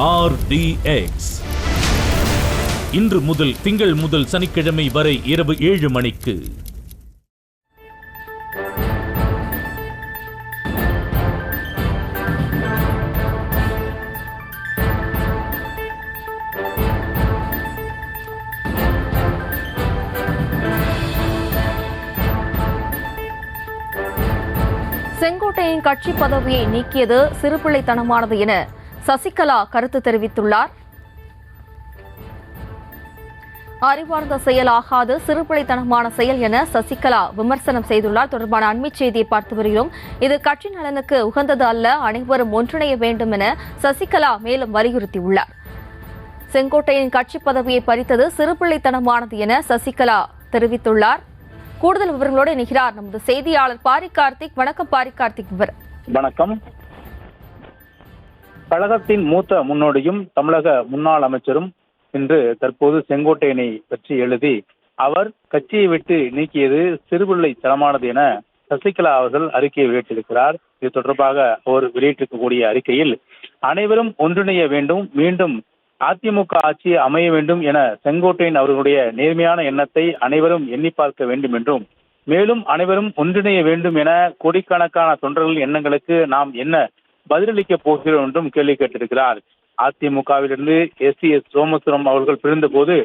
RDX இன்று முதல் திங்கள் முதல் சனிக்கிழமை வரை இரவு 7 மணிக்கு. செங்கோட்டையின் கட்சி பதவியை நீக்கியது சிறுபிள்ளைத்தனமானது என சசிகலா கருத்து தெரிவித்துள்ளார். அறிவார்ந்த செயல் ஆகாது, சிறுபிள்ளைத்தனமான செயல் என சசிகலா விமர்சனம் செய்துள்ளார். தொடர்பான அண்மை செய்தியை பார்த்து வருகிறோம். இது கட்சி நலனுக்கு உகந்தது அல்ல, அனைவரும் ஒன்றிணைய வேண்டும் என சசிகலா மேலும் வலியுறுத்தியுள்ளார். செங்கோட்டையின் கட்சி பதவியை பறித்தது சிறுபிள்ளைத்தனமானது என சசிகலா தெரிவித்துள்ளார். கூடுதல் விவரங்களோடு இணைகிறார் நமது செய்தியாளர் பாரி கார்த்திக். வணக்கம் பாரி கார்த்திக். வணக்கம். கழகத்தின் மூத்த முன்னோடியும் தமிழக முன்னாள் அமைச்சரும் இன்று தற்போது செங்கோட்டையனை பற்றி எழுதி அவர் கட்சியை விட்டு நீக்கியது சிறுபிள்ளை தனமானது என சசிகலா அவர்கள் அறிக்கையை வெளியிட்டிருக்கிறார். இது தொடர்பாக அவர் வெளியிட்டிருக்கக்கூடிய அறிக்கையில் அனைவரும் ஒன்றிணைய வேண்டும், மீண்டும் அதிமுக ஆட்சி அமைய வேண்டும் என செங்கோட்டையன் அவர்களுடைய நேர்மையான எண்ணத்தை அனைவரும் எண்ணி பார்க்க வேண்டும் என்றும், மேலும் அனைவரும் ஒன்றிணைய வேண்டும் என கோடிக்கணக்கான தொண்டர்கள் எண்ணங்களுக்கு நாம் என்ன பதிலளிக்க போகிறோம் என்றும் கேள்வி கேட்டிருக்கிறார். அதிமுகவிலிருந்து எஸ் சோமசுரம் அவர்கள் பிரிந்த போது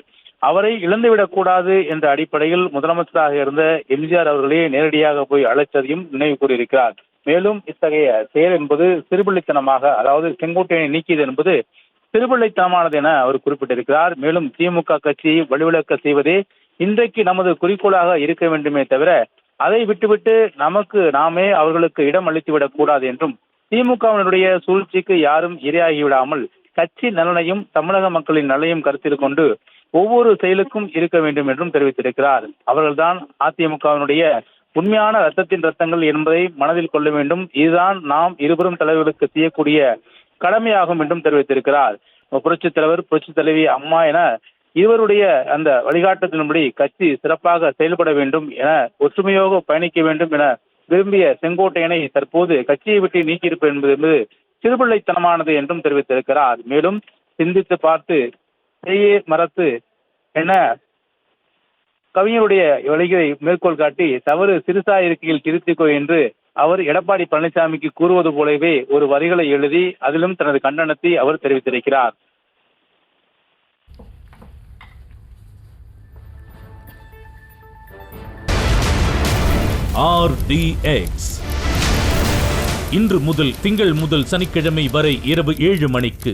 அவரை இழந்துவிடக் கூடாது என்ற அடிப்படையில் முதலமைச்சராக இருந்த எம்ஜிஆர் அவர்களே நேரடியாக போய் அழைத்ததையும் நினைவு கூறியிருக்கிறார். மேலும் இத்தகைய செயல் என்பது சிறுபிள்ளைத்தனமாக, அதாவது செங்கோட்டையனை நீக்கியது என்பது சிறுபிள்ளைத்தனமானது என அவர் குறிப்பிட்டிருக்கிறார். மேலும் திமுக கட்சியை வலுவிழக்க செய்வதே இன்றைக்கு நமது குறிக்கோளாக இருக்க வேண்டுமே தவிர அதை விட்டுவிட்டு நமக்கு நாமே அவர்களுக்கு இடம் அளித்துவிடக் கூடாது என்றும், திமுகவினுடைய சூழ்ச்சிக்கு யாரும் இரையாகிவிடாமல் கட்சி நலனையும் தமிழக மக்களின் நலனையும் கருத்தில் கொண்டு ஒவ்வொரு செயலுக்கும் இருக்க வேண்டும் என்றும் தெரிவித்திருக்கிறார். அவர்கள்தான் அதிமுகவினுடைய உண்மையான ரத்தத்தின் ரத்தங்கள் என்பதை மனதில் கொள்ள வேண்டும். இதுதான் நாம் இருவரும் தலைவர்களுக்கு செய்யக்கூடிய கடமையாகும் என்றும் தெரிவித்திருக்கிறார். புரட்சித் தலைவர், புரட்சித் தலைவி அம்மா என இருவருடைய அந்த வழிகாட்டுதலின்படி கட்சி சிறப்பாக செயல்பட வேண்டும் என ஒற்றுமையோடு பயணிக்க வேண்டும் என விரும்பிய செங்கோட்டையனை தற்போது கட்சியை விட்டு நீக்கியிருப்பது என்பது சிறுபிள்ளைத்தனமானது என்றும் தெரிவித்திருக்கிறார். மேலும் சிந்தித்து பார்த்து செய்யே மறத்து என கவிஞருடைய வழிகளை மேற்கோள் காட்டி தவறு சிறுசா இருக்கையில் திருத்திக்கோ என்று அவர் எடப்பாடி பழனிசாமிக்கு கூறுவது போலவே ஒரு வரிகளை எழுதி அதிலும் தனது கண்டனத்தை அவர் தெரிவித்திருக்கிறார். RDX இன்று முதல் திங்கள் முதல் சனிக்கிழமை வரை இரவு 7 மணிக்கு.